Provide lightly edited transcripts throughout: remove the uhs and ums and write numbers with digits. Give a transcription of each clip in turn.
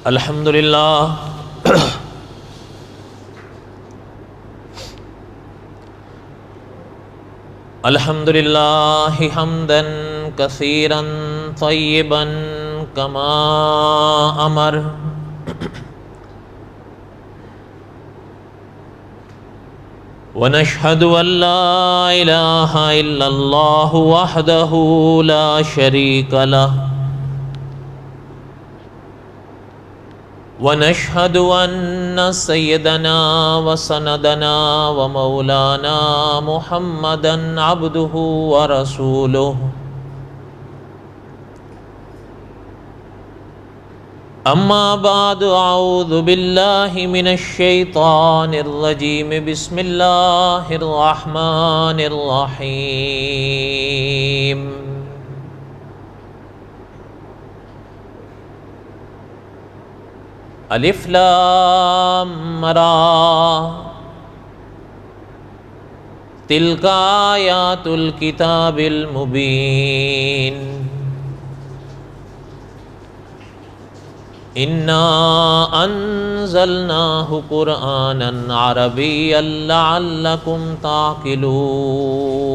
الحمد للہ الحمد للہ حمدا کثیرا طیبا کما امر ونشهد ان لا الہ الا اللہ وحدہ لا شریک لہ ونشهد ان سیدنا وسندنا ومولانا محمدا عبده ورسوله اما بعد اعوذ باللہ من الشیطان الرجیم بسم اللہ الرحمن الرحیم الف لام را تلک آیات الکتاب المبین انا انزلناہ قرآنا عربیا لعلکم تعقلون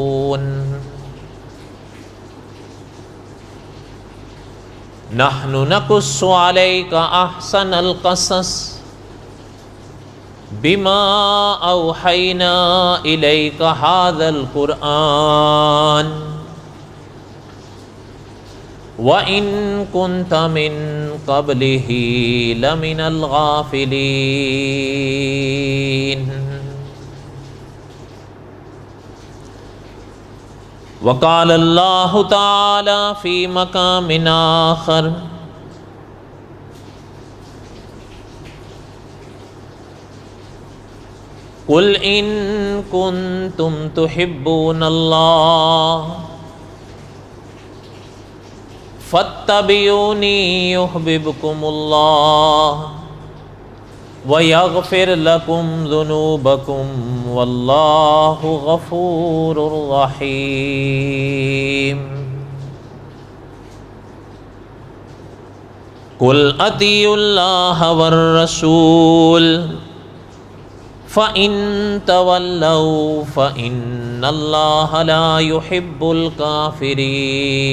نحن نقص عليك احسن القصص بما اوحينا اليك هذا القرآن وان كنت من قبله لمن الغافلين وقال اللہ تعالی فی مقام آخر قل ان کنتم تحبون اللہ فاتبعونی یحببکم اللہ وَيَغْفِرْ لَكُمْ ذُنُوبَكُمْ وَاللَّهُ غَفُورٌ رَحِيمٌ قُلْ أَطِيعُوا اللَّهَ وَالرَّسُولَ فَإِن تَوَلَّوْا فَإِنَّ اللَّهَ لَا يُحِبُّ الْكَافِرِينَ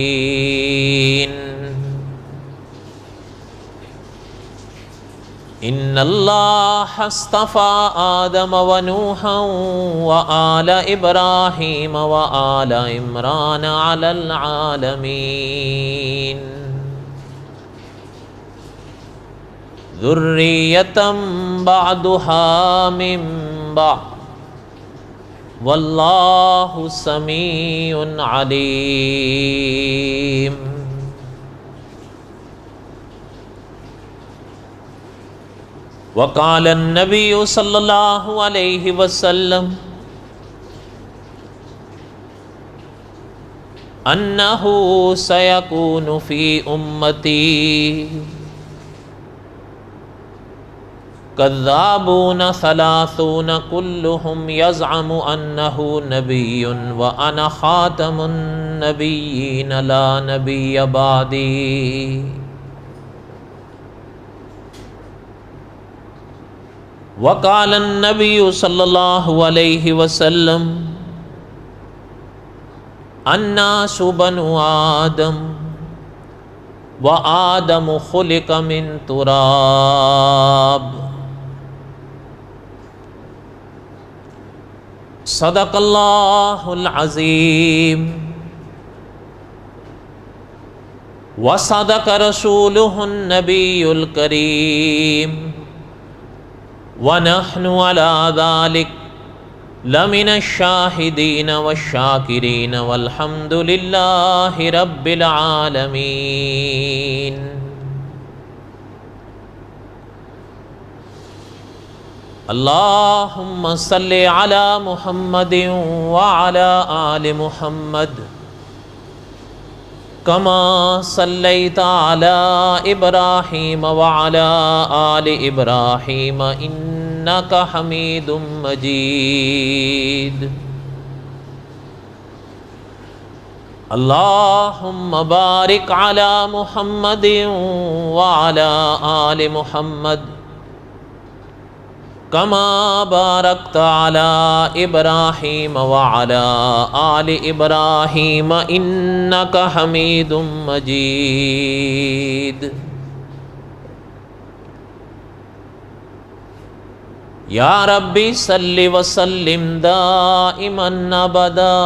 ان اللہ اصطفى آدم ونوحا وآل ابراہیم وآل عمران علی العالمین ذریۃ بعضها من بعض واللہ سمیع علیم وقال النبی صلی اللہ علیہ وسلم انہ سیکون فی امتی کذابون ثلاثون کلہم یزعم انہ نبی وانا خاتم النبیین لا نبی بعدی وقال النبی صلی اللہ علیہ وسلم الناس بنو آدم وآدم خلق من تراب صدق اللہ العظیم وصدق رسولہ النبی الکریم وَنَحْنُ عَلَى ذَلِكَ لَمِنَ الشَّاهِدِينَ وَالشَّاكِرِينَ وَالْحَمْدُ لِلَّهِ رَبِّ الْعَالَمِينَ اللہم صلی علی محمد وعلی آل محمد کما صلیت علی ابراہیم وعلی آل ابراہیم انک حمید مجید اللہم بارک علی محمد وعلی آل محمد کما بارکت علی ابراہیم وعلی آل ابراہیم انک حمید مجید۔ یا ربی صلی وسلم دائما ابدا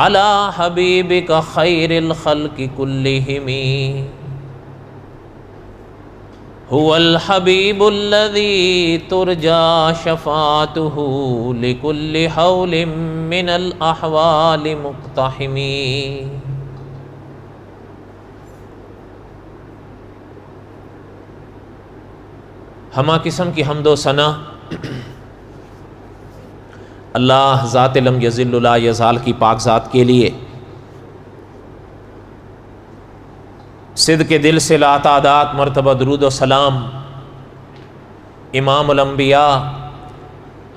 علی حبیبک خیر الخلق کلہم، هو الحبیب الذی ترجى شفاعته لكل حول من الاحوال مقتحم۔ ہمہ قسم کی حمد و ثنا اللہ ذات لم یذل لا یزال کی پاک ذات کے لیے صدق کے دل سے لا تعداد مرتبہ درود و سلام امام الانبیاء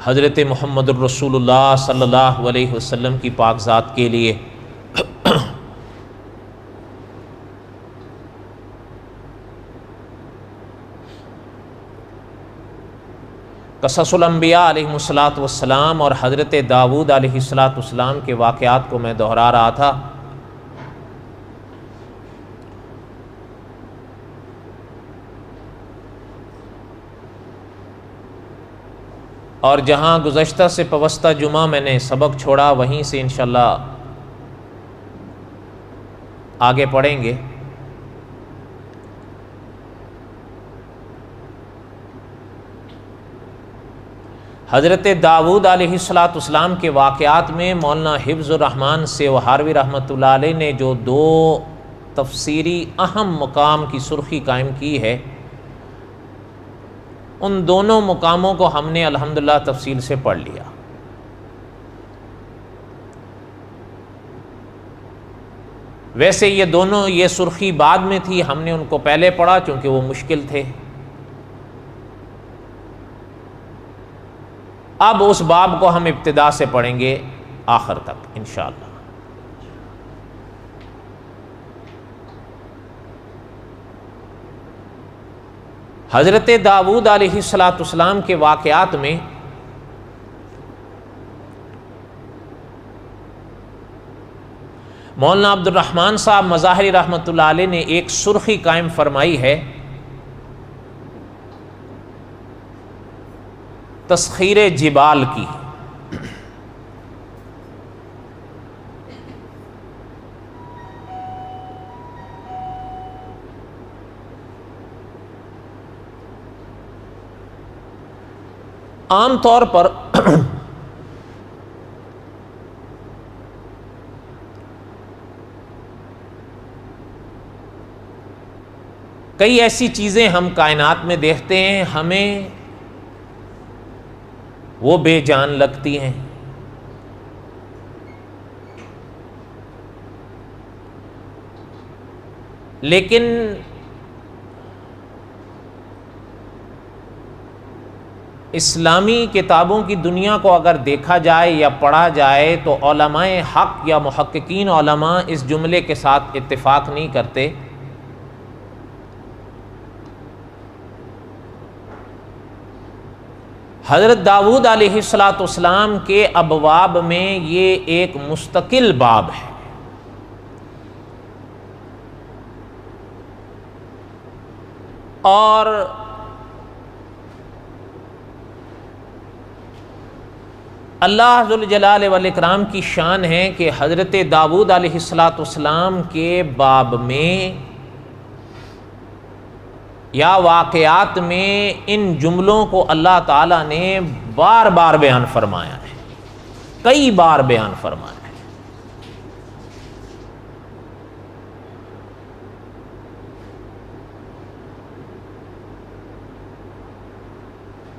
حضرت محمد الرسول اللہ صلی اللہ علیہ وسلم کی پاک ذات کے لیے۔ قصص الانبیاء علیہ السلام اور حضرت داؤد علیہ السلام کے واقعات کو میں دہرا رہا تھا۔ اور جہاں گزشتہ سے پوستہ جمعہ میں نے سبق چھوڑا وہیں سے انشاءاللہ آگے پڑھیں گے۔ حضرت داؤد علیہ السلام کے واقعات میں مولانا حفظ الرحمن سیوہاروی رحمۃ اللہ علیہ نے جو دو تفسیری اہم مقام کی سرخی قائم کی ہے، ان دونوں مقاموں کو ہم نے الحمدللہ تفصیل سے پڑھ لیا۔ ویسے یہ دونوں یہ سرخی بعد میں تھی، ہم نے ان کو پہلے پڑھا چونکہ وہ مشکل تھے۔ اب اس باب کو ہم ابتدا سے پڑھیں گے آخر تک انشاءاللہ۔ حضرت داؤد علیہ السلام کے واقعات میں مولانا عبد الرحمن صاحب مظاہری رحمۃ اللہ علیہ نے ایک سرخی قائم فرمائی ہے تسخیر جبال کی۔ عام طور پر کئی ایسی چیزیں ہم کائنات میں دیکھتے ہیں، ہمیں وہ بے جان لگتی ہیں، لیکن اسلامی کتابوں کی دنیا کو اگر دیکھا جائے یا پڑھا جائے تو علماء حق یا محققین علماء اس جملے کے ساتھ اتفاق نہیں کرتے۔ حضرت داؤد علیہ السلام کے ابواب میں یہ ایک مستقل باب ہے۔ اور اللہ ذوالجلال والاکرام کی شان ہے کہ حضرت داؤد علیہ السلام کے باب میں یا واقعات میں ان جملوں کو اللہ تعالیٰ نے بار بار بیان فرمایا ہے، کئی بار بیان فرمایا ہے۔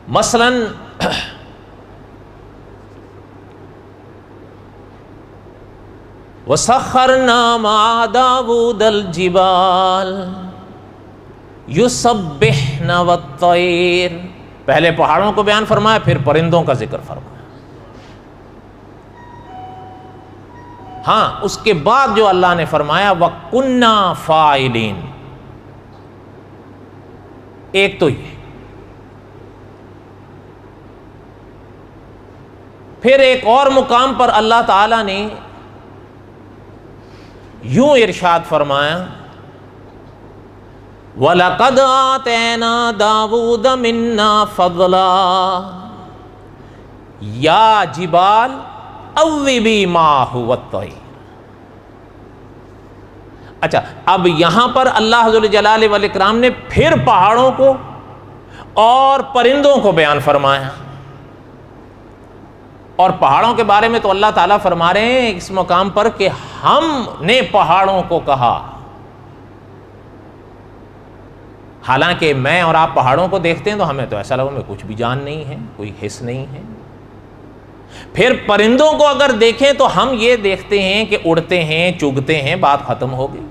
مثلاً وَسَخَّرْنَا مَعَ دَاوُودَ الْجِبَالَ یُسَبِّحْنَ وَالطَّيْرَ، پہلے پہاڑوں کو بیان فرمایا، پھر پرندوں کا ذکر فرمایا۔ ہاں اس کے بعد جو اللہ نے فرمایا وَكُنَّا فَاعِلِينَ، ایک تو یہ، پھر ایک اور مقام پر اللہ تعالی نے یوں ارشاد فرمایا وَلَقَدْ آتَيْنَا دَاوُودَ مِنَّا فَضْلًا یا جبال اوبی مَعَهُ وَالطَّيْرَ۔ اچھا، اب یہاں پر اللہ ذو الجلال والاکرام نے پھر پہاڑوں کو اور پرندوں کو بیان فرمایا، اور پہاڑوں کے بارے میں تو اللہ تعالیٰ فرما رہے ہیں اس مقام پر کہ ہم نے پہاڑوں کو کہا، حالانکہ میں اور آپ پہاڑوں کو دیکھتے ہیں تو ہمیں تو ایسا لگا میں کچھ بھی جان نہیں ہے، کوئی حس نہیں ہے۔ پھر پرندوں کو اگر دیکھیں تو ہم یہ دیکھتے ہیں کہ اڑتے ہیں، چگتے ہیں، بات ختم ہو گئی،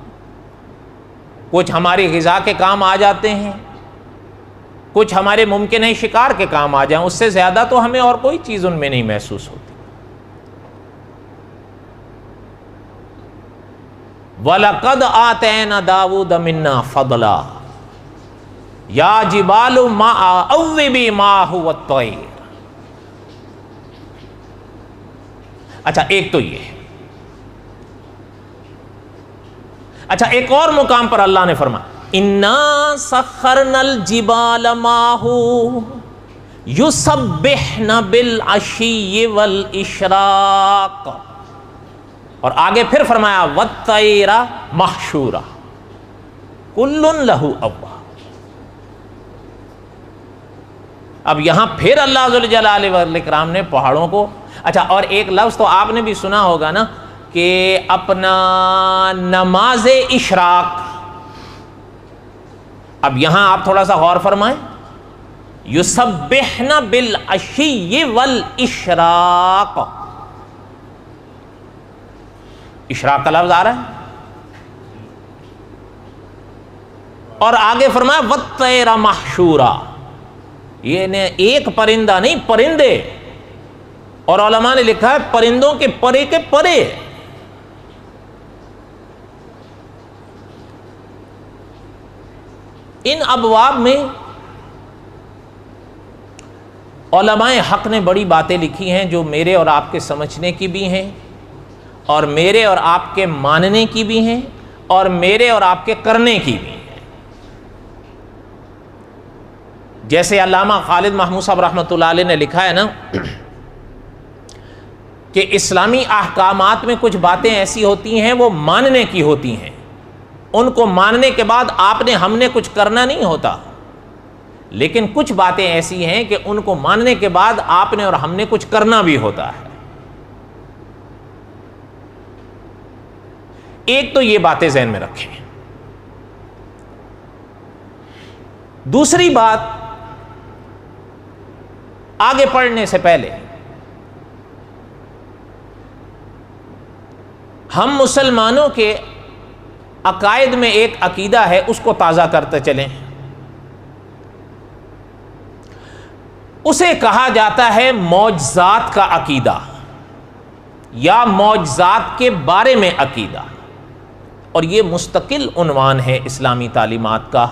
کچھ ہماری غذا کے کام آ جاتے ہیں، کچھ ہمارے ممکن ہے شکار کے کام آ جائیں، اس سے زیادہ تو ہمیں اور کوئی چیز ان میں نہیں محسوس ہوتی۔ وَلَقَدْ آتَيْنَا دَاوُودَ مِنَّا فَضْلًا یا جبال اوبی مَعَهُ وَالطَّيْرَ۔ اچھا، ایک تو یہ ہے۔ اچھا، ایک اور مقام پر اللہ نے فرمایا اِنَّا سَخَّرْنَا الْجِبَالَ مَعَهُ يُسَبِّحْنَ بِالْعَشِيِّ وَالْإِشْرَاقِ، اور آگے پھر فرمایا وَالطَّيْرَ مَحْشُورًا كُلٌّ لَهُ أَوَّابٌ۔ اب یہاں پھر اللہ ذو الجلال والاکرام نے پہاڑوں کو، اچھا، اور ایک لفظ تو آپ نے بھی سنا ہوگا نا کہ اپنا نماز اشراق، اب یہاں آپ تھوڑا سا غور فرمائیں، یسبحن بالعشی والاشراق، اشراق کا لفظ آ رہا ہے، اور آگے فرمایا والطیر محشورا، یہ ایک پرندہ نہیں، پرندے، اور علماء نے لکھا ہے پرندوں کے پرے کے پرے۔ ان ابواب میں علماء حق نے بڑی باتیں لکھی ہیں جو میرے اور آپ کے سمجھنے کی بھی ہیں، اور میرے اور آپ کے ماننے کی بھی ہیں، اور میرے اور آپ کے کرنے کی بھی ہیں۔ جیسے علامہ خالد محمود صاحب رحمۃ اللہ علیہ نے لکھا ہے نا کہ اسلامی احکامات میں کچھ باتیں ایسی ہوتی ہیں وہ ماننے کی ہوتی ہیں، ان کو ماننے کے بعد آپ نے ہم نے کچھ کرنا نہیں ہوتا، لیکن کچھ باتیں ایسی ہیں کہ ان کو ماننے کے بعد آپ نے اور ہم نے کچھ کرنا بھی ہوتا ہے۔ ایک تو یہ باتیں ذہن میں رکھیں۔ دوسری بات، آگے پڑھنے سے پہلے ہم مسلمانوں کے عقائد میں ایک عقیدہ ہے، اس کو تازہ کرتے چلیں۔ اسے کہا جاتا ہے معجزات کا عقیدہ یا معجزات کے بارے میں عقیدہ، اور یہ مستقل عنوان ہے اسلامی تعلیمات کا،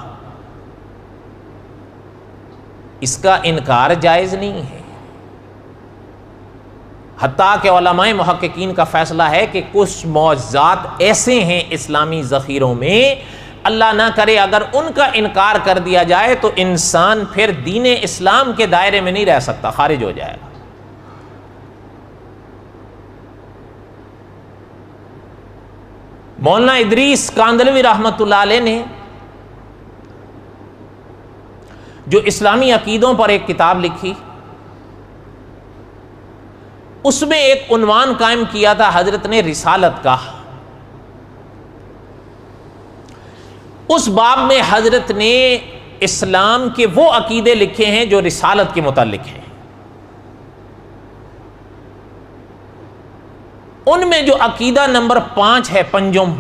اس کا انکار جائز نہیں ہے۔ حتیٰ کہ علماء محققین کا فیصلہ ہے کہ کچھ معجزات ایسے ہیں اسلامی ذخیروں میں، اللہ نہ کرے اگر ان کا انکار کر دیا جائے تو انسان پھر دین اسلام کے دائرے میں نہیں رہ سکتا، خارج ہو جائے گا۔ مولانا ادریس کاندلوی رحمۃ اللہ علیہ نے جو اسلامی عقیدوں پر ایک کتاب لکھی، اس میں ایک عنوان قائم کیا تھا حضرت نے رسالت کا۔ اس باب میں حضرت نے اسلام کے وہ عقیدے لکھے ہیں جو رسالت کے متعلق ہیں۔ ان میں جو عقیدہ نمبر 5 ہے، پنجم،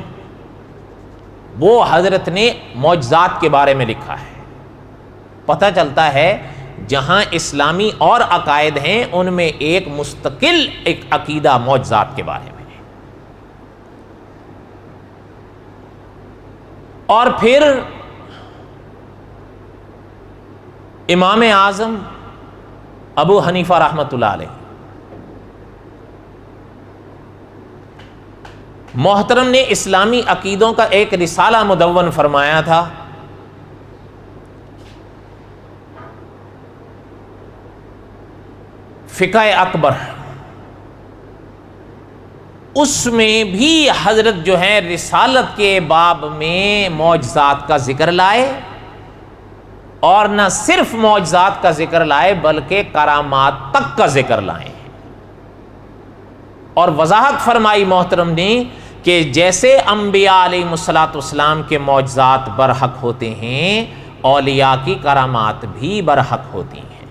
وہ حضرت نے معجزات کے بارے میں لکھا ہے۔ پتہ چلتا ہے جہاں اسلامی اور عقائد ہیں ان میں ایک مستقل ایک عقیدہ معجزات کے بارے میں ہے۔ اور پھر امام اعظم ابو حنیفہ رحمۃ اللہ علیہ محترم نے اسلامی عقیدوں کا ایک رسالہ مدون فرمایا تھا، فقہ اکبر۔ اس میں بھی حضرت جو ہے رسالت کے باب میں معجزات کا ذکر لائے، اور نہ صرف معجزات کا ذکر لائے بلکہ کرامات تک کا ذکر لائے، اور وضاحت فرمائی محترم نے کہ جیسے انبیاء علیہ الصلوۃ والسلام کے معجزات برحق ہوتے ہیں، اولیاء کی کرامات بھی برحق ہوتی ہیں۔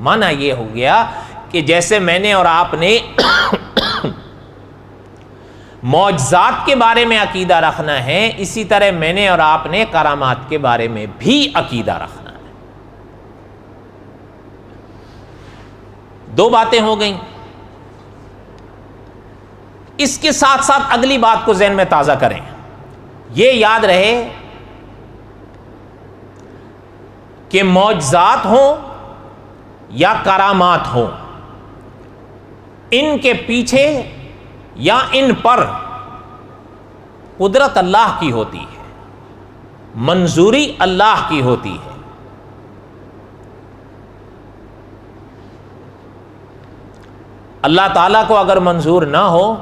معنی یہ ہو گیا کہ جیسے میں نے اور آپ نے معجزات کے بارے میں عقیدہ رکھنا ہے، اسی طرح میں نے اور آپ نے کرامات کے بارے میں بھی عقیدہ رکھنا ہے۔ دو باتیں ہو گئیں۔ اس کے ساتھ ساتھ اگلی بات کو ذہن میں تازہ کریں، یہ یاد رہے کہ معجزات ہوں یا کرامات ہوں، ان کے پیچھے یا ان پر قدرت اللہ کی ہوتی ہے، منظوری اللہ کی ہوتی ہے۔ اللہ تعالیٰ کو اگر منظور نہ ہو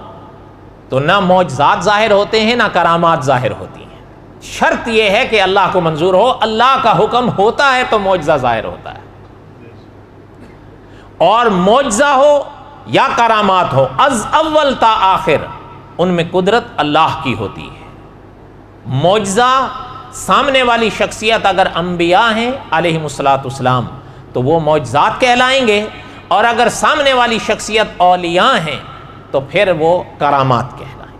تو نہ معجزات ظاہر ہوتے ہیں نہ کرامات ظاہر ہوتی ہیں۔ شرط یہ ہے کہ اللہ کو منظور ہو، اللہ کا حکم ہوتا ہے تو معجزہ ظاہر ہوتا ہے، اور معجزہ ہو یا کرامات ہو، از اول تا آخر ان میں قدرت اللہ کی ہوتی ہے۔ معجزہ سامنے والی شخصیت اگر انبیاء ہیں علیہم الصلوۃ والسلام تو وہ معجزات کہلائیں گے، اور اگر سامنے والی شخصیت اولیاء ہیں تو پھر وہ کرامات کہلائیں گے۔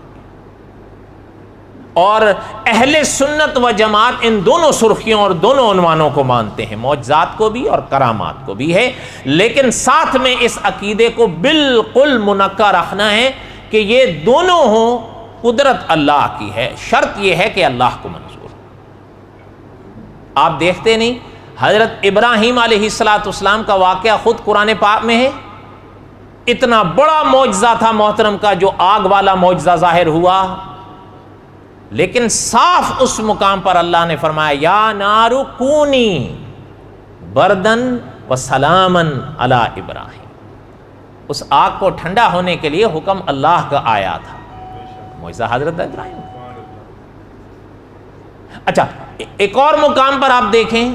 اور اہل سنت و جماعت ان دونوں سرخیوں اور دونوں عنوانوں کو مانتے ہیں، معجزات کو بھی اور کرامات کو بھی ہے، لیکن ساتھ میں اس عقیدے کو بالکل منقع رکھنا ہے کہ یہ دونوں ہوں قدرت اللہ کی ہے، شرط یہ ہے کہ اللہ کو منظور۔ آپ دیکھتے نہیں حضرت ابراہیم علیہ السلام کا واقعہ خود قرآن پاک میں ہے، اتنا بڑا معجزہ تھا محترم کا جو آگ والا معجزہ ظاہر ہوا، لیکن صاف اس مقام پر اللہ نے فرمایا یا نار کونی بردن و سلامن علی ابراہیم۔ اس آگ کو ٹھنڈا ہونے کے لیے حکم اللہ کا آیا تھا، معجزہ حضرت ابراہیم۔ اچھا ایک اور مقام پر آپ دیکھیں،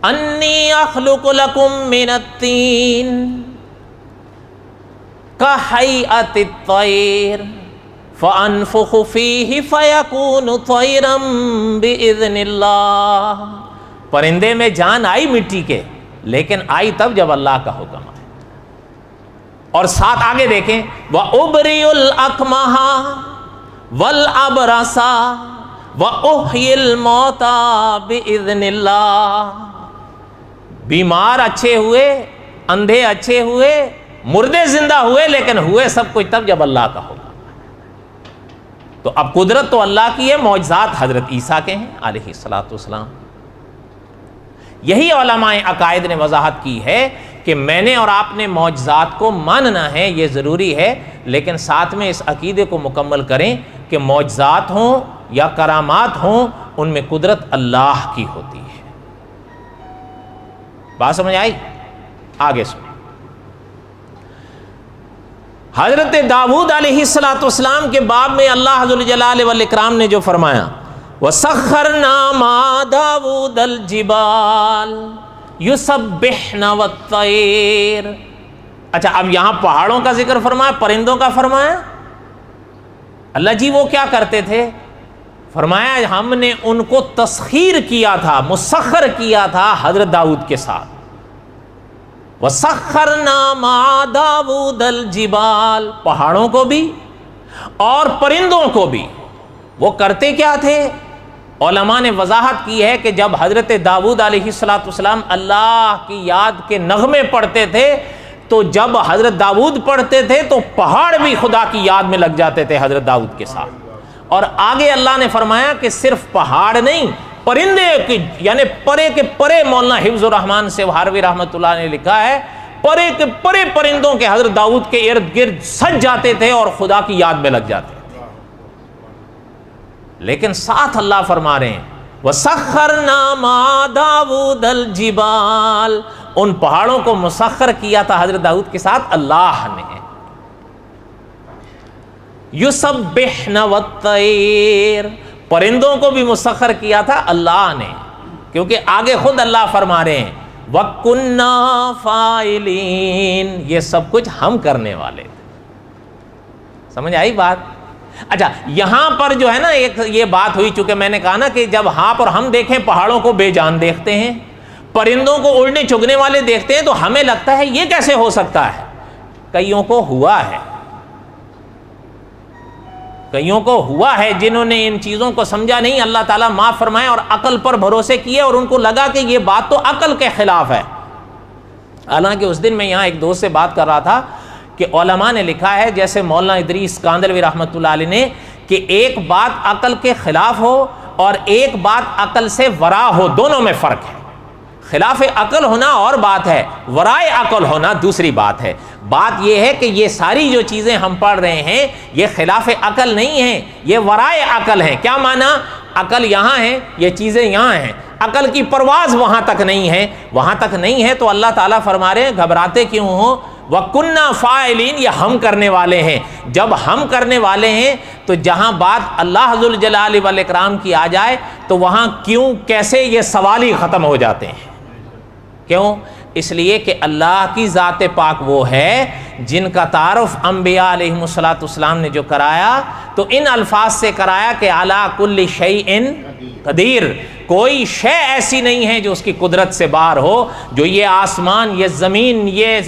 انی اخلق لکم من الطین کہیئۃ الطیر فانفخ فیہ فیکون طیرا باذن اللہ۔ پرندے میں جان آئی مٹی کے، لیکن آئی تب جب اللہ کا حکم آئے۔ اور ساتھ آگے دیکھیں وَأُبْرِئُ الْأَكْمَحَ وَالْأَبْرَصَ وَأُحْيِي الْمَوْتَى بِإِذْنِ اللَّهِ۔ بیمار اچھے ہوئے، اندھے اچھے ہوئے، مردے زندہ ہوئے، لیکن ہوئے سب کچھ تب جب اللہ کا حکم۔ تو اب قدرت تو اللہ کی ہے، معجزات حضرت عیسیٰ کے ہیں علیہ الصلوۃ والسلام۔ یہی علماء عقائد نے وضاحت کی ہے کہ میں نے اور آپ نے معجزات کو ماننا ہے، یہ ضروری ہے، لیکن ساتھ میں اس عقیدے کو مکمل کریں کہ معجزات ہوں یا کرامات ہوں ان میں قدرت اللہ کی ہوتی ہے۔ بات سمجھ آئی؟ آگے سنیں، حضرت داؤد علیہ السلام کے باب میں اللہ ذو الجلال والاکرام نے جو فرمایا وَسَخَّرْنَا مَعَ دَاوُودَ الْجِبَالَ يُسَبِّحْنَ وَالطَّيْرَ۔ اچھا اب یہاں پہاڑوں کا ذکر فرمایا، پرندوں کا فرمایا۔ اللہ جی وہ کیا کرتے تھے؟ فرمایا ہم نے ان کو تسخیر کیا تھا، مسخر کیا تھا حضرت داؤد کے ساتھ۔ وَسَخَّرْنَا مَعَ دَاوُودَ الْجِبَالَ، پہاڑوں کو بھی اور پرندوں کو بھی۔ وہ کرتے کیا تھے؟ علماء نے وضاحت کی ہے کہ جب حضرت داؤد علیہ السلام اللہ کی یاد کے نغمے پڑھتے تھے تو جب حضرت داؤد پڑھتے تھے تو پہاڑ بھی خدا کی یاد میں لگ جاتے تھے حضرت داؤد کے ساتھ، اور آگے اللہ نے فرمایا کہ صرف پہاڑ نہیں، پرندے کی یعنی پرے کے پرے، مولانا حفظ الرحمان سیوہاروی رحمۃ اللہ نے لکھا ہے، پرے کے پرے پرندوں کے حضرت داؤد کے ارد گرد سج جاتے تھے اور خدا کی یاد میں لگ جاتے تھے۔ لیکن ساتھ اللہ فرما رہے ہیں وَسَخَّرْنَا مَعَ دَاوُودَ الْجِبَالَ، ان پہاڑوں کو مسخر کیا تھا حضرت داؤد کے ساتھ اللہ نے۔ یُسَبِّحْنَ وَالطَّيْرَ، پرندوں کو بھی مسخر کیا تھا اللہ نے، کیونکہ آگے خود اللہ فرما رہے ہیں وَكُنَّا فَاعِلِينَ، یہ سب کچھ ہم کرنے والے تھے۔ سمجھ آئی بات؟ اچھا یہاں پر جو ہے نا ایک یہ بات ہوئی، چونکہ میں نے کہا نا کہ جب آپ اور ہم دیکھیں پہاڑوں کو بے جان دیکھتے ہیں، پرندوں کو اڑنے چگنے والے دیکھتے ہیں، تو ہمیں لگتا ہے یہ کیسے ہو سکتا ہے؟ کئیوں کو ہوا ہے، کئیوں کو ہوا ہے جنہوں نے ان چیزوں کو سمجھا نہیں، اللہ تعالیٰ معاف فرمائے، اور عقل پر بھروسے کیے اور ان کو لگا کہ یہ بات تو عقل کے خلاف ہے۔ حالانکہ اس دن میں یہاں ایک دوست سے بات کر رہا تھا کہ علماء نے لکھا ہے، جیسے مولانا ادریس کاندلوی رحمۃ اللہ علیہ نے، کہ ایک بات عقل کے خلاف ہو اور ایک بات عقل سے ورا ہو، دونوں میں فرق ہے۔ خلاف عقل ہونا اور بات ہے، ورائے عقل ہونا دوسری بات ہے۔ بات یہ ہے کہ یہ ساری جو چیزیں ہم پڑھ رہے ہیں یہ خلاف عقل نہیں ہیں، یہ ورائے عقل ہیں۔ کیا معنی؟ عقل یہاں ہے، یہ چیزیں یہاں ہیں، عقل کی پرواز وہاں تک نہیں ہے، وہاں تک نہیں ہے، تو اللہ تعالیٰ فرما رہے ہیں گھبراتے کیوں ہو؟ وَكُنَّا فَاعِلِينَ، یہ ہم کرنے والے ہیں۔ جب ہم کرنے والے ہیں تو جہاں بات اللہ ذوالجلال والاکرام کی آ جائے تو وہاں کیوں کیسے یہ سوال ہی ختم ہو جاتے ہیں۔ کیوں؟ اس لیے کہ اللہ کی ذات پاک وہ ہے جن کا تعارف انبیاء علیہم الصلوۃ نے جو کرایا تو ان الفاظ سے کرایا کہ علی کل شیء قدیر، کوئی شے ایسی نہیں ہے جو اس کی قدرت سے باہر ہو، جو یہ آسمان، یہ زمین، یہ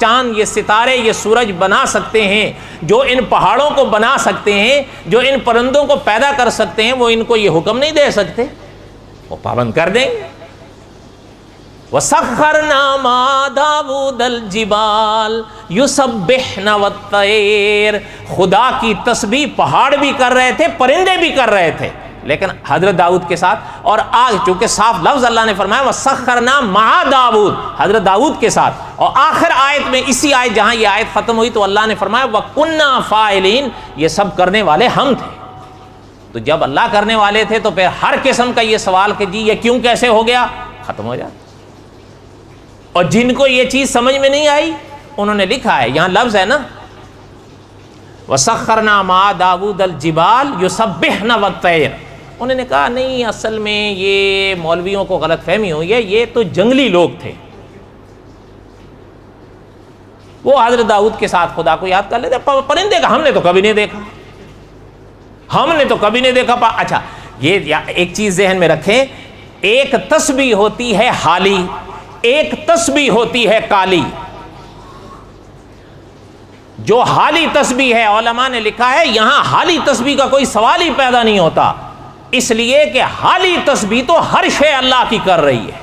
چاند، یہ ستارے، یہ سورج بنا سکتے ہیں، جو ان پہاڑوں کو بنا سکتے ہیں، جو ان پرندوں کو پیدا کر سکتے ہیں، وہ ان کو یہ حکم نہیں دے سکتے؟ وہ پابند کر دیں گے۔ وَسَخَّرْنَا مَعَ دَاوُودَ الْجِبَالَ يُسَبِّحْنَ وَالطَّيْرَ، خدا کی تسبیح پہاڑ بھی کر رہے تھے، پرندے بھی کر رہے تھے، لیکن حضرت داؤد کے ساتھ، اور آج چونکہ صاف لفظ اللہ نے فرمایا وَسَخَّرْنَا مَعَ داؤد، حضرت داؤد کے ساتھ، اور آخر آیت میں اسی آیت جہاں یہ آیت ختم ہوئی تو اللہ نے فرمایا وَكُنَّا فَاعِلِينَ، یہ سب کرنے والے ہم تھے۔ تو جب اللہ کرنے والے تھے تو پھر ہر قسم کا یہ سوال کہ جی یہ کیوں کیسے ہو گیا، ختم ہو جاتا۔ اور جن کو یہ چیز سمجھ میں نہیں آئی انہوں نے لکھا ہے، یہاں لفظ ہے نا وَسَخَّرْنَا مَعَ دَاوُودَ الْجِبَالَ يُسَبِّحْنَ وَالطَّيْرَ، انہوں نے کہا نہیں، اصل میں یہ مولویوں کو غلط فہمی ہوئی ہے، یہ تو جنگلی لوگ تھے، وہ حضرت داؤد کے ساتھ خدا کو یاد کر لیتے، پرندے کا ہم نے تو کبھی نہیں دیکھا، ہم نے تو کبھی نہیں دیکھا۔ اچھا یہ ایک چیز ذہن میں رکھیں، ایک تسبیح ہوتی ہے حالی، ایک تسبیح ہوتی ہے کالی۔ جو حالی تسبیح ہے علماء نے لکھا ہے یہاں حالی تسبیح کا کوئی سوال ہی پیدا نہیں ہوتا، اس لیے کہ حالی تسبیح تو ہر شے اللہ کی کر رہی ہے۔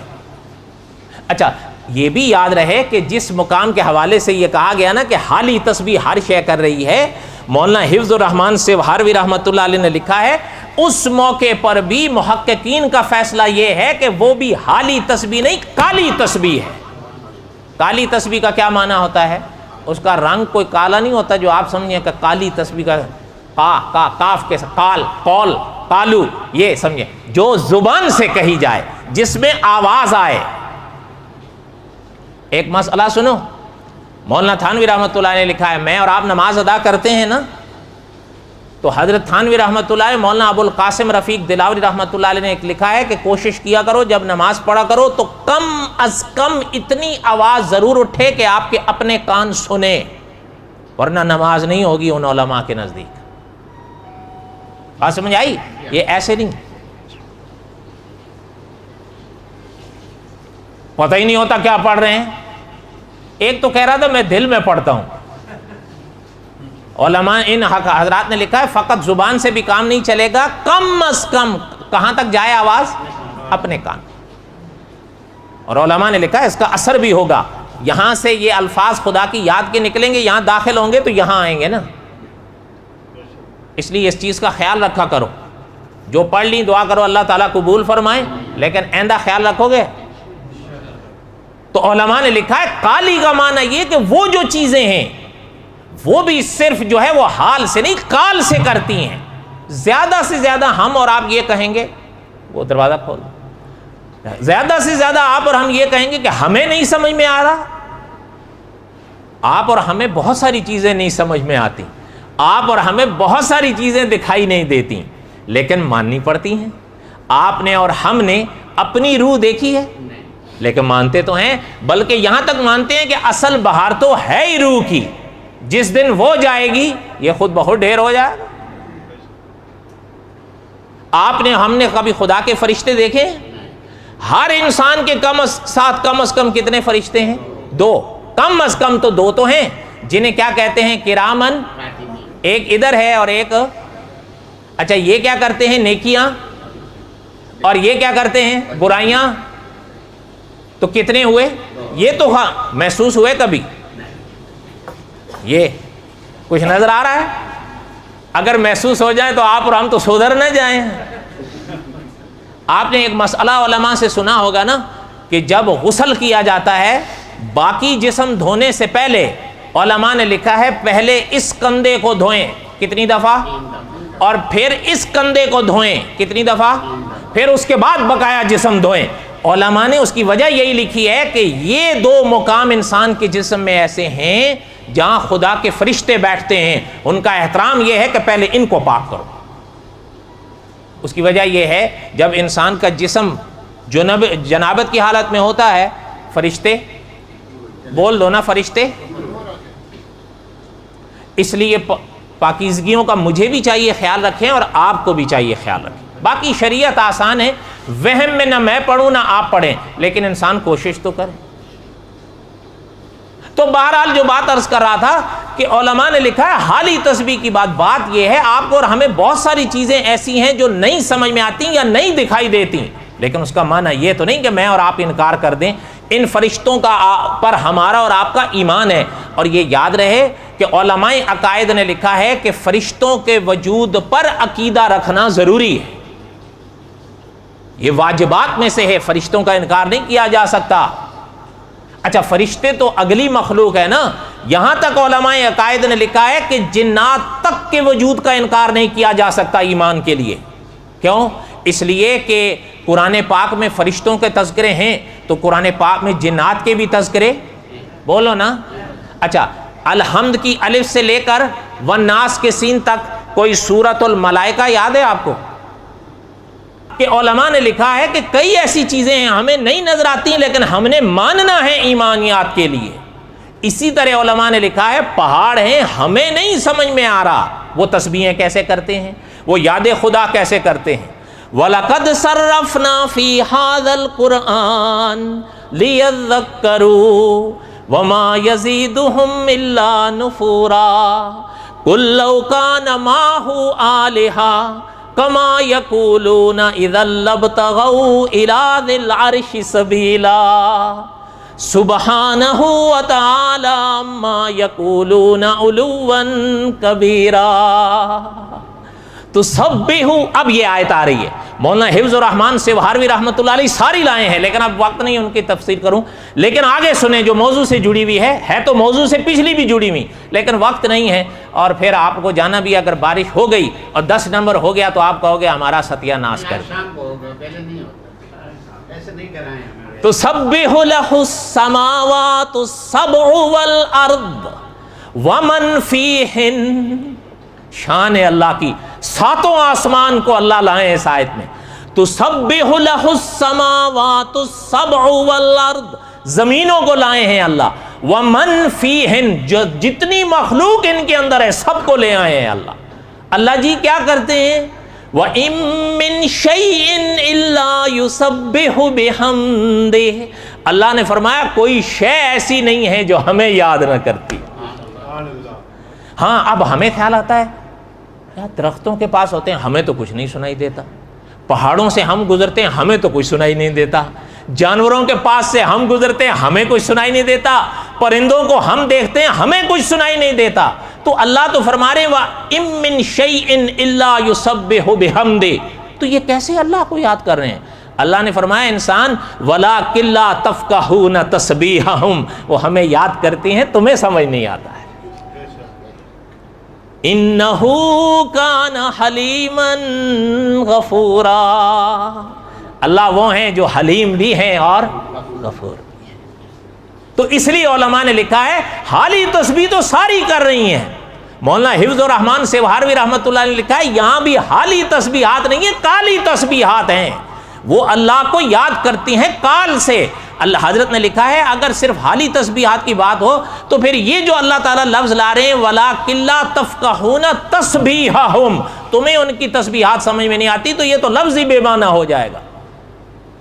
اچھا یہ بھی یاد رہے کہ جس مقام کے حوالے سے یہ کہا گیا نا کہ حالی تسبیح ہر شے کر رہی ہے، مولانا حفظ الرحمان سیوہاروی رحمۃ اللہ علیہ نے لکھا ہے اس موقع پر بھی محققین کا فیصلہ یہ ہے کہ وہ بھی حالی تسبیح نہیں، کالی تسبیح ہے۔ کالی تسبیح کا کیا معنی ہوتا ہے؟ اس کا رنگ کوئی کالا نہیں ہوتا جو آپ سمجھیں کہ کالی تسبیح کا کاف کے کال، قول، کالو، یہ سمجھیں جو زبان سے کہی جائے، جس میں آواز آئے۔ ایک مسئلہ سنو، مولانا تھانوی رحمۃ اللہ نے لکھا ہے، میں اور آپ نماز ادا کرتے ہیں نا، تو حضرت تھانوی رحمۃ اللہ علیہ، مولانا ابو القاسم رفیق دلاوری رحمۃ اللہ علیہ نے ایک لکھا ہے کہ کوشش کیا کرو جب نماز پڑھا کرو تو کم از کم اتنی آواز ضرور اٹھے کہ آپ کے اپنے کان سنیں، ورنہ نماز نہیں ہوگی ان علماء کے نزدیک۔ بات سمجھ آئی؟ یہ ایسے نہیں، پتہ ہی نہیں ہوتا کیا پڑھ رہے ہیں۔ ایک تو کہہ رہا تھا میں دل میں پڑھتا ہوں، علماء ان حضرات نے لکھا ہے فقط زبان سے بھی کام نہیں چلے گا، کم از کم کہاں تک جائے آواز؟ اپنے کان۔ اور علماء نے لکھا ہے اس کا اثر بھی ہوگا، یہاں سے یہ الفاظ خدا کی یاد کے نکلیں گے، یہاں داخل ہوں گے تو یہاں آئیں گے نا، اس لیے اس چیز کا خیال رکھا کرو، جو پڑھ لی دعا کرو اللہ تعالیٰ قبول فرمائے، لیکن آئندہ خیال رکھو گے۔ تو علماء نے لکھا ہے قالی کا معنی یہ کہ وہ جو چیزیں ہیں وہ بھی صرف جو ہے وہ حال سے نہیں قال سے کرتی ہیں۔ زیادہ سے زیادہ ہم اور آپ یہ کہیں گے، وہ دروازہ کھول، زیادہ سے زیادہ آپ اور ہم یہ کہیں گے کہ ہمیں نہیں سمجھ میں آ رہا۔ آپ اور ہمیں بہت ساری چیزیں نہیں سمجھ میں آتی، آپ اور ہمیں بہت ساری چیزیں دکھائی نہیں دیتی، لیکن ماننی پڑتی ہیں۔ آپ نے اور ہم نے اپنی روح دیکھی ہے لیکن مانتے تو ہیں، بلکہ یہاں تک مانتے ہیں کہ اصل بہار تو ہے ہی روح کی، جس دن وہ جائے گی یہ خود بہت ڈھیر ہو جائے گا۔ آپ نے ہم نے کبھی خدا کے فرشتے دیکھے؟ ہر انسان کے ساتھ کم از کم کتنے فرشتے ہیں؟ 2، کم از کم تو 2 تو ہیں، جنہیں کیا کہتے ہیں؟ کرامن، ایک ادھر ہے اور ایک، اچھا یہ کیا کرتے ہیں؟ نیکیاں، اور یہ کیا کرتے ہیں؟ برائیاں۔ تو کتنے ہوئے؟ یہ تو ہاں محسوس ہوئے کبھی؟ یہ کچھ نظر آ رہا ہے؟ اگر محسوس ہو جائے تو آپ اور ہم تو سدھر نہ جائیں۔ آپ نے ایک مسئلہ علماء سے سنا ہوگا نا کہ جب غسل کیا جاتا ہے باقی جسم دھونے سے پہلے علماء نے لکھا ہے پہلے اس کندھے کو دھوئیں، کتنی دفعہ؟ اور پھر اس کندھے کو دھوئیں، کتنی دفعہ؟ پھر اس کے بعد بقایا جسم دھوئیں۔ علماء نے اس کی وجہ یہی لکھی ہے کہ یہ 2 مقام انسان کے جسم میں ایسے ہیں جہاں خدا کے فرشتے بیٹھتے ہیں، ان کا احترام یہ ہے کہ پہلے ان کو پاک کرو۔ اس کی وجہ یہ ہے جب انسان کا جسم جنابت کی حالت میں ہوتا ہے، فرشتے بول دو نا، فرشتے، اس لیے پاکیزگیوں کا مجھے بھی چاہیے خیال رکھیں اور آپ کو بھی چاہیے خیال رکھیں۔ باقی شریعت آسان ہے، وہم میں نہ میں پڑھوں نہ آپ پڑھیں، لیکن انسان کوشش تو کرے۔ تو بہرحال جو بات عرض کر رہا تھا کہ علماء نے لکھا ہے حالی تسبیح کی بات یہ ہے آپ کو اور ہمیں بہت ساری چیزیں ایسی ہیں جو نہیں سمجھ میں آتی یا نہیں دکھائی دیتی، لیکن اس کا معنی یہ تو نہیں کہ میں اور آپ انکار کر دیں۔ ان فرشتوں کا پر ہمارا اور آپ کا ایمان ہے، اور یہ یاد رہے کہ علماء عقائد نے لکھا ہے کہ فرشتوں کے وجود پر عقیدہ رکھنا ضروری ہے، یہ واجبات میں سے ہے، فرشتوں کا انکار نہیں کیا جا سکتا۔ اچھا فرشتے تو اگلی مخلوق ہے نا، یہاں تک علماء عقائد نے لکھا ہے کہ جنات تک کے وجود کا انکار نہیں کیا جا سکتا ایمان کے لیے۔ کیوں؟ اس لیے کہ قرآن پاک میں فرشتوں کے تذکرے ہیں تو قرآن پاک میں جنات کے بھی تذکرے، بولو نا۔ اچھا الحمد کی الف سے لے کر والناس کے سین تک کوئی سورۃ الملائکہ یاد ہے آپ کو؟ کہ علماء نے لکھا ہے کہ کئی ایسی چیزیں ہیں ہمیں نہیں نظر آتی لیکن ہم نے ماننا ہے ایمانیات کے لیے۔ اسی طرح علماء نے لکھا ہے پہاڑ ہیں ہمیں نہیں سمجھ میں آ رہا وہ تسبیحیں کیسے کرتے ہیں، وہ یاد خدا کیسے کرتے ہیں۔ وَلَقَدْ صَرَّفْنَا فِي هَذَا الْقُرْآنِ لِيَذَّكَّرُوا وَمَا يَزِيدُهُمْ إِلَّا نُفُورًا قُلْ لَوْ كَانَ مَعَهُ آلِهَةٌ كَمَا يَقُولُونَ إِذًا لَابْتَغَوْا إِلَى ذِي الْعَرْشِ سَبِيلًا سُبْحَانَهُ وَتَعَالَى عَمَّا يَقُولُونَ عُلُوًّا كَبِيرًا۔ تو سبحوا، اب یہ آیت آ رہی ہے، مولانا حفظ الرحمان سیوہاروی رحمۃ اللہ علیہ ساری لائے ہیں لیکن اب وقت نہیں ان کی تفسیر کروں، لیکن آگے سنیں جو موضوع سے جڑی ہوئی ہے تو موضوع سے پچھلی بھی جڑی ہوئی لیکن وقت نہیں ہے، اور پھر آپ کو جانا بھی اگر بارش ہو گئی اور 10 نمبر ہو گیا تو آپ کہو گے ہمارا ستیہ ناش کر تو سبح لہ السماوات السبع والارض ومن فیہن، شان ہے اللہ کی، 7 آسمان کو اللہ لائے اس آیت میں۔ تو سبح لہ السماوات السبع والارض، زمینوں کو لائے ہیں اللہ، ومن فیہن، جو جتنی مخلوق ان کے اندر ہے سب کو لے آئے ہیں اللہ۔ اللہ جی کیا کرتے ہیں؟ وَإِن مِّن شَيْءٍ إِلَّا يُسَبِّحُ بِحَمْدِهِ، اللہ نے فرمایا کوئی شے ایسی نہیں ہے جو ہمیں یاد نہ کرتی۔ ہاں اب ہمیں خیال آتا ہے یار درختوں کے پاس ہوتے ہیں ہمیں تو کچھ نہیں سنائی دیتا، پہاڑوں سے ہم گزرتے ہیں ہمیں تو کچھ سنائی نہیں دیتا، جانوروں کے پاس سے ہم گزرتے ہیں ہمیں کچھ سنائی نہیں دیتا، پرندوں کو ہم دیکھتے ہیں ہمیں کچھ سنائی نہیں دیتا۔ تو تو اللہ تو فرما رہے وَإِن مِّن شَيْءٍ إِلَّا يُسَبِّحُ بِحَمْدِهِ، تو یہ کیسے اللہ کو یاد کر رہے ہیں؟ اللہ نے فرمایا انسان وَلَٰكِن لَّا تَفْقَهُونَ تَسْبِيحَهُمْ، وہ ہمیں یاد کرتے ہیں، تمہیں سمجھ نہیں آتا ہے۔ إِنَّهُ كَانَ حَلِيمًا غَفُورًا، اللہ وہ ہیں جو حلیم بھی ہیں اور غفور بھی ہیں۔ تو اس لیے علماء نے لکھا ہے حالی تسبیح تو ساری کر رہی ہیں۔ مولانا حفظ الرحمان سیوہاروی رحمۃ اللہ نے لکھا ہے یہاں بھی حالی تسبیحات نہیں ہے، کالی تسبیحات ہیں، وہ اللہ کو یاد کرتی ہیں کال سے۔ اللہ حضرت نے لکھا ہے اگر صرف حالی تسبیحات کی بات ہو تو پھر یہ جو اللہ تعالیٰ لفظ لا رہے ہیں وَلَٰكِن لَّا تَفْقَهُونَ تَسْبِيحَهُمْ، تمہیں ان کی تسبیحات سمجھ میں نہیں آتی، تو یہ تو لفظ ہی بے معنی ہو جائے گا۔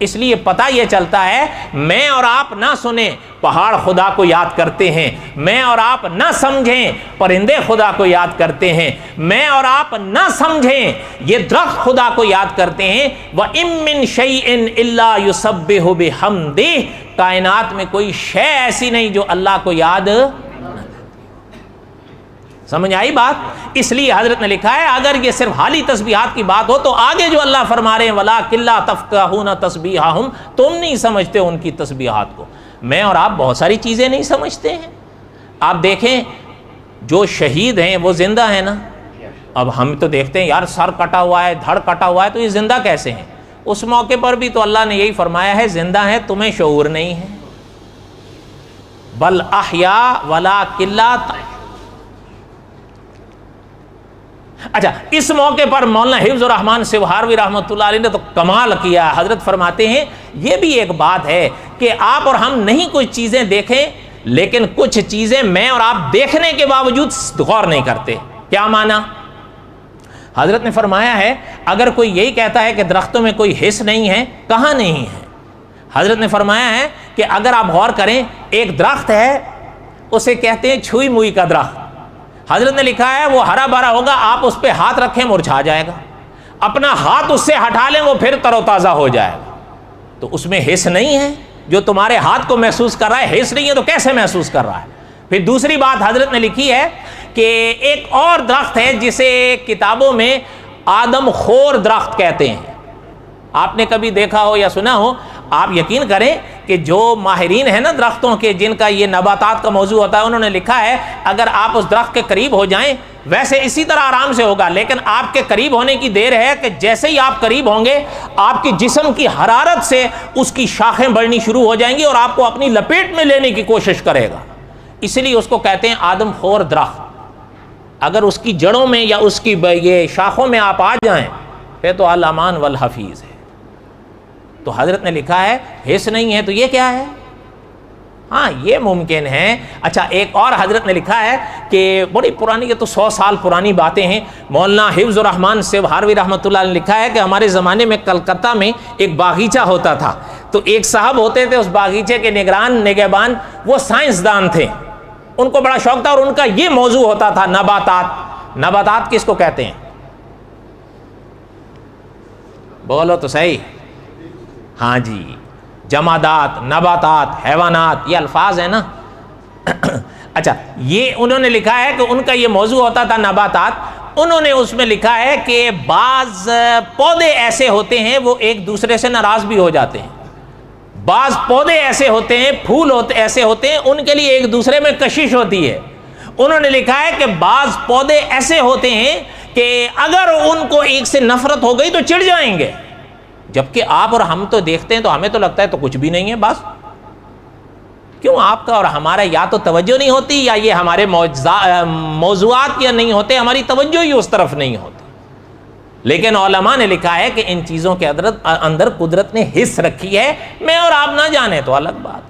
اس لیے پتہ یہ چلتا ہے میں اور آپ نہ سنیں پہاڑ خدا کو یاد کرتے ہیں، میں اور آپ نہ سمجھیں پرندے خدا کو یاد کرتے ہیں، میں اور آپ نہ سمجھیں یہ درخت خدا کو یاد کرتے ہیں۔ وَإِن مِّن شَيْءٍ إِلَّا يُسَبِّحُ بِحَمْدِهِ، کائنات میں کوئی شے ایسی نہیں جو اللہ کو یاد نہ کرتی۔ سمجھ آئی بات؟ اس لیے حضرت نے لکھا ہے اگر یہ صرف حالی تسبیحات کی بات ہو تو آگے جو اللہ فرما رہے ہیں وَلَٰكِن لَّا تَفْقَهُونَ تَسْبِيحَهُمْ، تم نہیں سمجھتے ان کی تسبیحات کو۔ میں اور آپ بہت ساری چیزیں نہیں سمجھتے ہیں۔ آپ دیکھیں جو شہید ہیں وہ زندہ ہیں نا، اب ہم تو دیکھتے ہیں یار سر کٹا ہوا ہے، دھڑ کٹا ہوا ہے، تو یہ زندہ کیسے ہیں؟ اس موقع پر بھی تو اللہ نے یہی فرمایا ہے زندہ ہیں، تمہیں شعور نہیں ہے۔ بل احیاء ولکن لا تعلمون۔ اچھا، اس موقع پر مولانا حفظ الرحمان سیوہاروی رحمۃ اللہ علیہ نے تو کمال کیا۔ حضرت فرماتے ہیں یہ بھی ایک بات ہے کہ آپ اور ہم نہیں کچھ چیزیں دیکھیں لیکن کچھ چیزیں میں اور آپ دیکھنے کے باوجود غور نہیں کرتے۔ کیا معنی؟ حضرت نے فرمایا ہے اگر کوئی یہی کہتا ہے کہ درختوں میں کوئی حص نہیں ہے، کہاں نہیں ہے؟ حضرت نے فرمایا ہے کہ اگر آپ غور کریں ایک درخت ہے اسے کہتے ہیں چھوئی موئی کا درخت، حضرت نے لکھا ہے وہ ہرا بھرا ہوگا، آپ اس پہ ہاتھ رکھیں مرجھا جائے گا، اپنا ہاتھ اس سے ہٹا لیں وہ پھر تر و تازہ ہو جائے گا۔ تو اس میں حص نہیں ہے، جو تمہارے ہاتھ کو محسوس کر رہا ہے حص نہیں ہے تو کیسے محسوس کر رہا ہے؟ پھر دوسری بات حضرت نے لکھی ہے کہ ایک اور درخت ہے جسے کتابوں میں آدم خور درخت کہتے ہیں۔ آپ نے کبھی دیکھا ہو یا سنا ہو، آپ یقین کریں کہ جو ماہرین ہیں نا درختوں کے، جن کا یہ نباتات کا موضوع ہوتا ہے، انہوں نے لکھا ہے اگر آپ اس درخت کے قریب ہو جائیں ویسے اسی طرح آرام سے ہوگا، لیکن آپ کے قریب ہونے کی دیر ہے کہ جیسے ہی آپ قریب ہوں گے آپ کی جسم کی حرارت سے اس کی شاخیں بڑھنی شروع ہو جائیں گی اور آپ کو اپنی لپیٹ میں لینے کی کوشش کرے گا۔ اس لیے اس کو کہتے ہیں آدم خور درخت۔ اگر اس کی جڑوں میں یا اس کی یہ شاخوں میں آپ آ جائیں پھر تو الامان والحفیظ ہے۔ تو حضرت نے لکھا ہے حص نہیں ہے تو یہ کیا ہے؟ ہاں یہ ممکن ہے۔ اچھا، ایک اور حضرت نے لکھا ہے کہ بڑی پرانی، یہ تو 100 سال پرانی باتیں ہیں، مولانا حفظ الرحمان سیوہاروی رحمۃ اللہ نے لکھا ہے کہ ہمارے زمانے میں کلکتہ میں ایک باغیچہ ہوتا تھا، تو ایک صاحب ہوتے تھے اس باغیچے کے نگہبان، وہ سائنسدان تھے، ان کو بڑا شوق تھا اور ان کا یہ موضوع ہوتا تھا نباتات۔ نباتات کس کو کہتے ہیں؟ بولو تو صحیح۔ ہاں جی، جمادات، نباتات، حیوانات، یہ الفاظ ہیں نا۔ اچھا، یہ انہوں نے لکھا ہے کہ ان کا یہ موضوع ہوتا تھا نباتات۔ انہوں نے اس میں لکھا ہے کہ بعض پودے ایسے ہوتے ہیں وہ ایک دوسرے سے ناراض بھی ہو جاتے ہیں، بعض پودے ایسے ہوتے ہیں، پھول ایسے ہوتے ہیں، ان کے لیے ایک دوسرے میں کشش ہوتی ہے۔ انہوں نے لکھا ہے کہ بعض پودے ایسے ہوتے ہیں کہ اگر ان کو ایک سے نفرت ہو گئی تو چڑ جائیں گے، جبکہ آپ اور ہم تو دیکھتے ہیں تو ہمیں تو لگتا ہے تو کچھ بھی نہیں ہے بس۔ کیوں آپ کا اور ہمارا یا تو توجہ نہیں ہوتی یا یہ ہمارے موضوعات یا نہیں ہوتے، ہماری توجہ ہی اس طرف نہیں ہوتی۔ لیکن علماء نے لکھا ہے کہ ان چیزوں کے اندر قدرت نے حص رکھی ہے، میں اور آپ نہ جانے تو الگ بات۔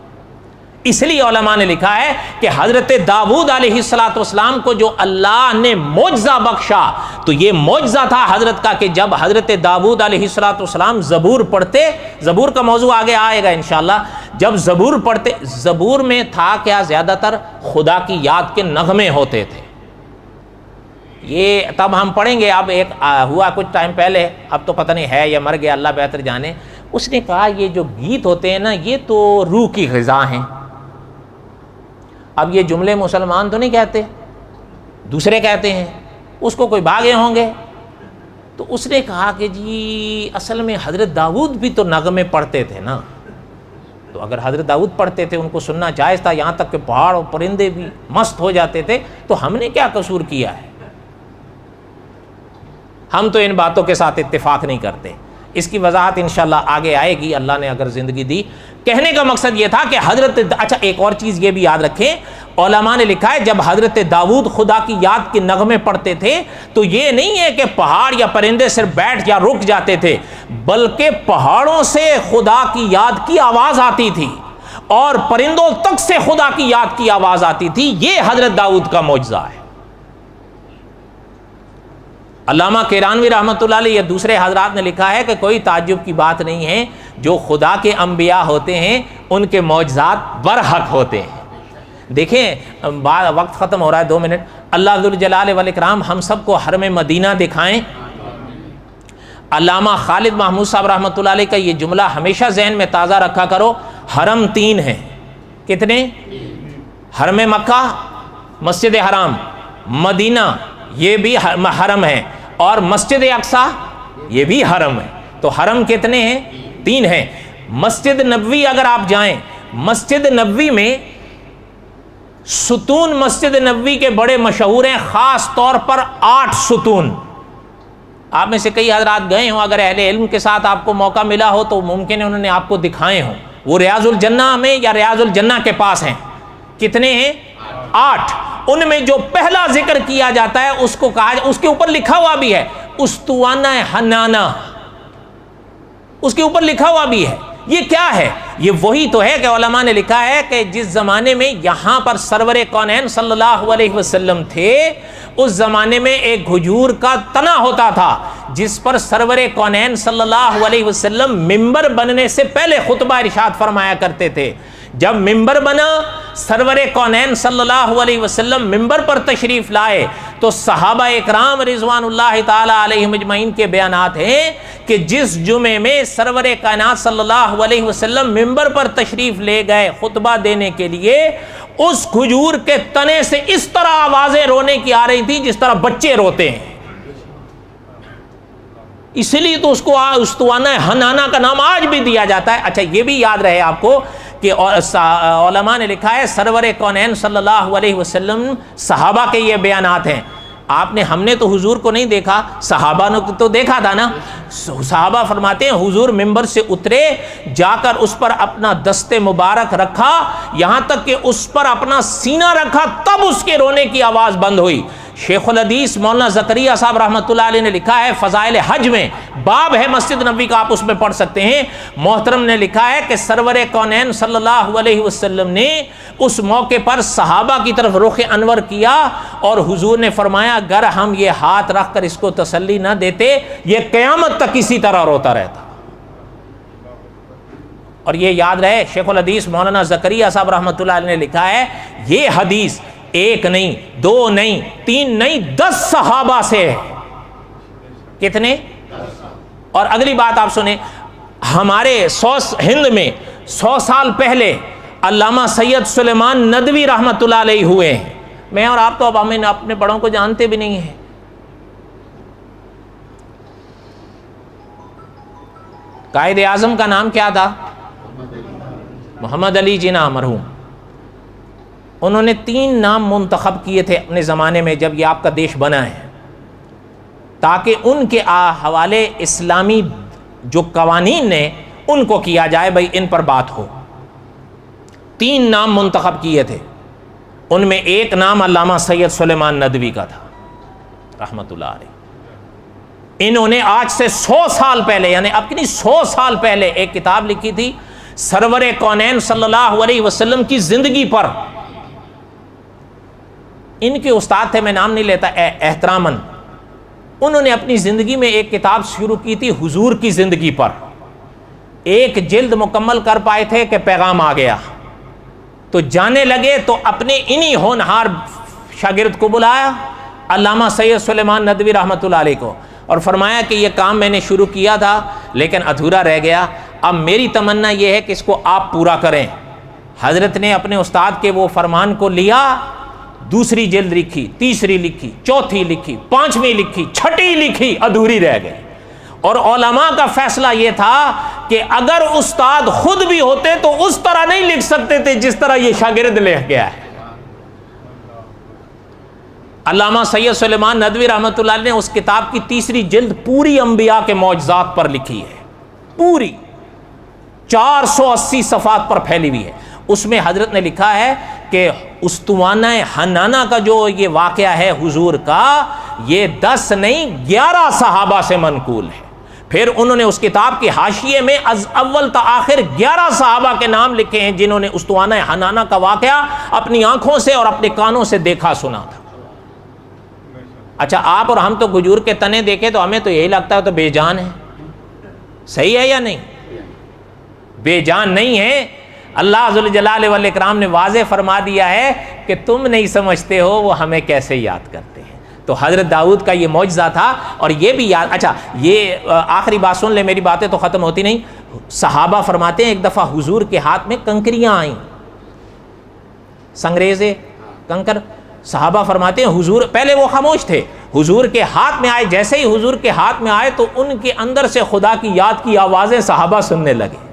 اس لیے علماء نے لکھا ہے کہ حضرت داؤد علیہ السلام کو جو اللہ نے معجزہ بخشا تو یہ معجزہ تھا حضرت کا کہ جب حضرت داؤد علیہ السلام زبور پڑھتے، زبور کا موضوع آگے آئے گا انشاءاللہ، جب زبور پڑھتے، زبور میں تھا کیا؟ زیادہ تر خدا کی یاد کے نغمے ہوتے تھے۔ یہ تب ہم پڑھیں گے، اب ایک ہوا کچھ ٹائم پہلے، اب تو پتہ نہیں ہے یا مر گیا اللہ بہتر جانے، اس نے کہا یہ جو گیت ہوتے ہیں نا یہ تو روح کی غذا ہیں۔ اب یہ جملے مسلمان تو نہیں کہتے، دوسرے کہتے ہیں اس کو کوئی بھاگے ہوں گے۔ تو اس نے کہا کہ جی اصل میں حضرت داؤد بھی تو نغمے پڑھتے تھے نا، تو اگر حضرت داؤد پڑھتے تھے ان کو سننا جائز تھا، یہاں تک کہ پہاڑ اور پرندے بھی مست ہو جاتے تھے، تو ہم نے کیا قصور کیا ہے؟ ہم تو ان باتوں کے ساتھ اتفاق نہیں کرتے۔ اس کی وضاحت انشاءاللہ آگے آئے گی، اللہ نے اگر زندگی دی۔ کہنے کا مقصد یہ تھا کہ اچھا ایک اور چیز یہ بھی یاد رکھیں، علماء نے لکھا ہے جب حضرت داؤد خدا کی یاد کے نغمے پڑھتے تھے تو یہ نہیں ہے کہ پہاڑ یا پرندے صرف بیٹھ یا رک جاتے تھے، بلکہ پہاڑوں سے خدا کی یاد کی آواز آتی تھی اور پرندوں تک سے خدا کی یاد کی آواز آتی تھی۔ یہ حضرت داؤد کا معجزہ ہے۔ علامہ کیرانوی رحمۃ اللہ علیہ یا دوسرے حضرات نے لکھا ہے کہ کوئی تعجب کی بات نہیں ہے، جو خدا کے انبیاء ہوتے ہیں ان کے معجزات برحق ہوتے ہیں۔ دیکھیں وقت ختم ہو رہا ہے، 2 منٹ۔ اللہ ذوالجلال والاکرام ہم سب کو حرم مدینہ دکھائیں۔ علامہ خالد محمود صاحب رحمۃ اللہ علیہ کا یہ جملہ ہمیشہ ذہن میں تازہ رکھا کرو، حرم 3 ہیں۔ کتنے؟ حرم مکہ، مسجد حرام، مدینہ یہ بھی حرم ہے، اور مسجد اقصی یہ بھی حرم ہے۔ تو حرم کتنے ہیں؟ 3 ہیں۔ مسجد نبوی اگر آپ جائیں، مسجد نبوی میں ستون مسجد نبوی کے بڑے مشہور ہیں، خاص طور پر 8 ستون۔ آپ میں سے کئی حضرات گئے ہوں، اگر اہل علم کے ساتھ آپ کو موقع ملا ہو تو ممکن ہے انہوں نے آپ کو دکھائے ہوں۔ وہ ریاض الجنہ میں یا ریاض الجنہ کے پاس ہیں۔ کتنے ہیں؟ 8۔ ان میں جو پہلا ذکر کیا جاتا ہے اس کو کہا، اس کے اوپر لکھا ہوا بھی ہے استوانہ حنانہ، اس کے اوپر لکھا ہوا بھی ہے۔ یہ کیا ہے؟ یہ وہی تو ہے کہ علماء نے لکھا ہے کہ جس زمانے میں یہاں پر سرور کونین صلی اللہ علیہ وسلم تھے، اس زمانے میں ایک کھجور کا تنا ہوتا تھا جس پر سرور کونین صلی اللہ علیہ وسلم ممبر بننے سے پہلے خطبہ ارشاد فرمایا کرتے تھے۔ جب ممبر بنا، سرور کونین صلی اللہ علیہ وسلم ممبر پر تشریف لائے تو صحابہ اکرام رضوان اللہ تعالی علیہم اجمعین کے بیانات ہیں کہ جس جمعے میں سرور کائنات صلی اللہ علیہ وسلم ممبر پر تشریف لے گئے خطبہ دینے کے لیے، اس کھجور کے تنے سے اس طرح آوازیں رونے کی آ رہی تھی جس طرح بچے روتے ہیں۔ اس لیے تو اس کو استوانہ حنانہ کا نام آج بھی دیا جاتا ہے۔ اچھا یہ بھی یاد رہے آپ کو کہ علماء نے لکھا ہے سرور کونین صلی اللہ علیہ وسلم، صحابہ کے یہ بیانات ہیں۔ ہم نے تو حضور کو نہیں دیکھا، صحابہ نے تو دیکھا تھا نا۔ صحابہ فرماتے ہیں حضور ممبر سے اترے، جا کر اس پر اپنا دست مبارک رکھا، یہاں تک کہ اس پر اپنا سینہ رکھا، تب اس کے رونے کی آواز بند ہوئی۔ شیخ الحدیث مولانا زکریا صاحب رحمۃ اللہ علیہ نے لکھا ہے فضائل حج میں، باب ہے مسجد نبوی کا، آپ اس میں پڑھ سکتے ہیں۔ محترم نے لکھا ہے کہ سرور کونین صلی اللہ علیہ وسلم نے اس موقع پر صحابہ کی طرف رخ انور کیا اور حضور نے فرمایا اگر ہم یہ ہاتھ رکھ کر اس کو تسلی نہ دیتے یہ قیامت تک اسی طرح روتا رہتا۔ اور یہ یاد رہے شیخ الحدیث مولانا زکریا صاحب رحمۃ اللہ علیہ نے لکھا ہے یہ حدیث 1 نہیں 2 نہیں 3 نہیں 10 صحابہ سے ہے۔ کتنے؟ اور اگلی بات آپ سنیں، ہمارے ہند میں 100 سال پہلے علامہ سید سلیمان ندوی رحمۃ اللہ علیہ ہوئے ہیں۔ میں اور آپ تو اب ہمیں اپنے بڑوں کو جانتے بھی نہیں ہیں۔ قائد اعظم کا نام کیا تھا؟ محمد علی جناح مرحوم۔ انہوں نے 3 نام منتخب کیے تھے اپنے زمانے میں جب یہ آپ کا دیش بنا ہے، تاکہ ان کے حوالے اسلامی جو قوانین نے ان کو کیا جائے، بھائی ان پر بات ہو۔ 3 نام منتخب کیے تھے، ان میں ایک نام علامہ سید سلیمان ندوی کا تھا رحمۃ اللہ علیہ۔ انہوں نے آج سے 100 سال پہلے، یعنی اپنی 100 سال پہلے ایک کتاب لکھی تھی سرور کونین صلی اللہ علیہ وسلم کی زندگی پر۔ ان کے استاد تھے، میں نام نہیں لیتا احتراماً، انہوں نے اپنی زندگی میں ایک کتاب شروع کی تھی حضور کی زندگی پر۔ 1 جلد مکمل کر پائے تھے کہ پیغام آ گیا، تو جانے لگے تو اپنے انہی ہونہار شاگرد کو بلایا علامہ سید سلیمان ندوی رحمۃ اللہ علیہ کو، اور فرمایا کہ یہ کام میں نے شروع کیا تھا لیکن ادھورا رہ گیا، اب میری تمنا یہ ہے کہ اس کو آپ پورا کریں۔ حضرت نے اپنے استاد کے وہ فرمان کو لیا، دوسری جلد لکھی، تیسری لکھی، چوتھی لکھی، پانچویں لکھی، چھٹی لکھی، ادھوری رہ گئی۔ اور علماء کا فیصلہ یہ تھا کہ اگر استاد خود بھی ہوتے تو اس طرح نہیں لکھ سکتے تھے جس طرح یہ شاگرد لکھ گیا ہے۔ علامہ سید سلیمان ندوی رحمۃ اللہ علیہ نے اس کتاب کی تیسری جلد پوری انبیاء کے معجزات پر لکھی ہے، پوری 480 صفحات پر پھیلی ہوئی ہے۔ اس میں حضرت نے لکھا ہے کہ استوانہ حنانہ کا جو یہ واقعہ ہے حضور کا، یہ 10 نہیں 11 صحابہ سے منقول ہے۔ پھر انہوں نے اس کتاب کے حاشیے میں از اول تا آخر 11 صحابہ کے نام لکھے ہیں جنہوں نے استوانہ حنانہ کا واقعہ اپنی آنکھوں سے اور اپنے کانوں سے دیکھا سنا تھا۔ اچھا آپ اور ہم تو کھجور کے تنے دیکھے تو ہمیں تو یہی لگتا ہے تو بے جان ہے، صحیح ہے یا نہیں؟ بے جان نہیں ہے۔ اللہ ذوالجلال والاکرام نے واضح فرما دیا ہے کہ تم نہیں سمجھتے ہو وہ ہمیں کیسے یاد کرتے ہیں۔ تو حضرت داؤد کا یہ معجزہ تھا، اور یہ بھی یاد، اچھا یہ آخری بات سن لے، میری باتیں تو ختم ہوتی نہیں۔ صحابہ فرماتے ہیں ایک دفعہ حضور کے ہاتھ میں کنکریاں آئیں، سنگریزے کنکر۔ صحابہ فرماتے ہیں حضور، پہلے وہ خاموش تھے، حضور کے ہاتھ میں آئے، جیسے ہی حضور کے ہاتھ میں آئے تو ان کے اندر سے خدا کی یاد کی آوازیں صحابہ سننے لگے۔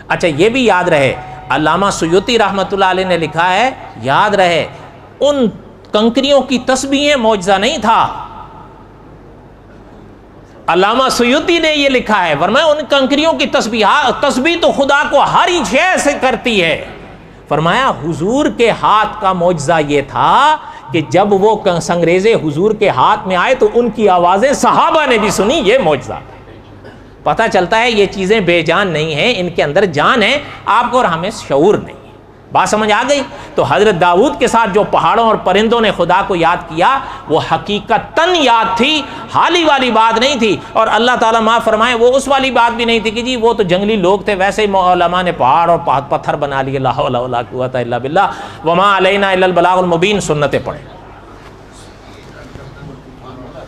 اچھا یہ بھی یاد رہے، علامہ سیوطی رحمۃ اللہ علیہ نے لکھا ہے، یاد رہے ان کنکریوں کی تسبیحیں معجزہ نہیں تھا۔ علامہ سیوطی نے یہ لکھا ہے، فرمایا ان کنکریوں کی تسبیح تو خدا کو ہر ہی شے سے کرتی ہے۔ فرمایا حضور کے ہاتھ کا معجزہ یہ تھا کہ جب وہ سنگریزے حضور کے ہاتھ میں آئے تو ان کی آوازیں صحابہ نے بھی سنی، یہ معجزہ۔ پتہ چلتا ہے یہ چیزیں بے جان نہیں ہیں، ان کے اندر جان ہے، آپ کو اور ہمیں شعور نہیں ہے۔ بات سمجھ آ گئی؟ تو حضرت داؤد کے ساتھ جو پہاڑوں اور پرندوں نے خدا کو یاد کیا وہ حقیقتاً یاد تھی، حالی والی بات نہیں تھی۔ اور اللہ تعالیٰ معاف فرمائے وہ اس والی بات بھی نہیں تھی کہ جی وہ تو جنگلی لوگ تھے، ویسے ہی علماء نے پہاڑ اور پتھر بنا لیے۔ لا حول ولا قوۃ الا باللہ، وما علینا الا البلاغ المبین، سنتیں پڑھیں۔